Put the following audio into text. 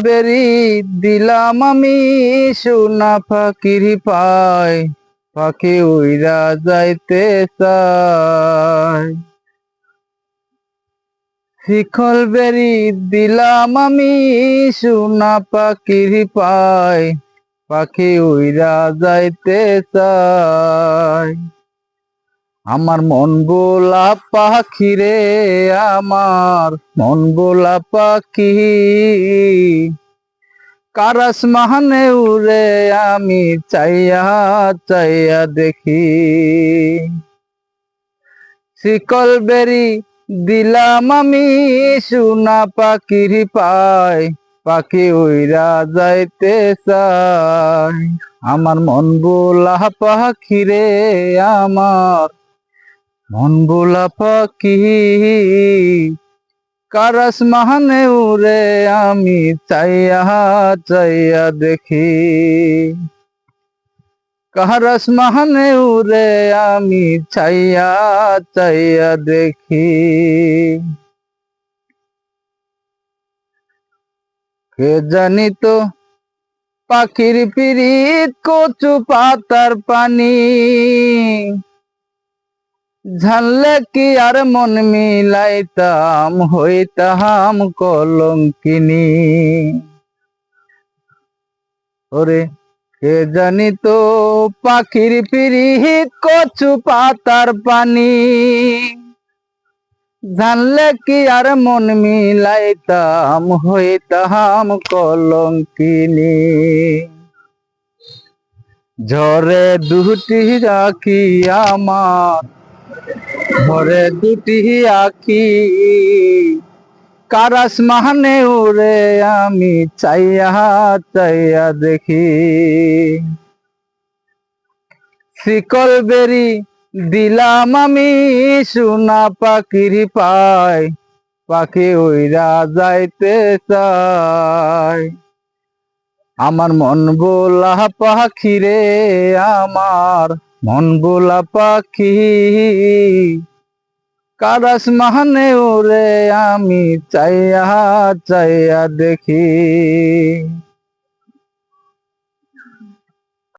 বেরি দিলাম আমি সোনা পাখির পায়, পাখি উইরা যাইতে চায়। শিকল বেরি দিলাম আমি সোনা পাখির পায়, পাখি উইরা যাইতে চায়। আমার মন বোলা পাখি রে, আমার মন বোলা পাখি, কারাস মাহানে উড়ে আমি চাইয়া চাইয়া দেখি। শিকল বেরি দিলাম আমি সোনা পাখির পায়, পাখি উইরা যাইতে চায়। আমার মন বোলা পাখি রে, আমার মন বোলা পাখি, কারাস মাহানে উড়ে আমি চাইয়া চাইয়া দেখি। কারাস মাহানে উড়ে আমি চাইয়া চাইয়া দেখি। কে জানি তো পাখির পিরিত কচু পাতার পানি, জানলে কি আর মন মিলাইতাম, হইতাম কলঙ্কিনী। ওরে কে জানি তো পাখির পিরিত কচু পাতার পানি, জানলে কি আর মন মিলাইতাম, হইতাম কলঙ্কিনী। ঝরে দুটি আঁখি আমার, ঝরে দুটি আঁখি, কারাস মাহানে উড়ে আমি চাইয়া চাইয়া দেখি। শিকল বেরি দিলাম আমি সোনা পাখির পায়, পাখি উইরা যাইতে চায়। আমার মন বোলা পাখি রে, আমার মন বোলা পাখি, কারাস মাহানে উড়ে আমি চাইয়া চাইয়া দেখি।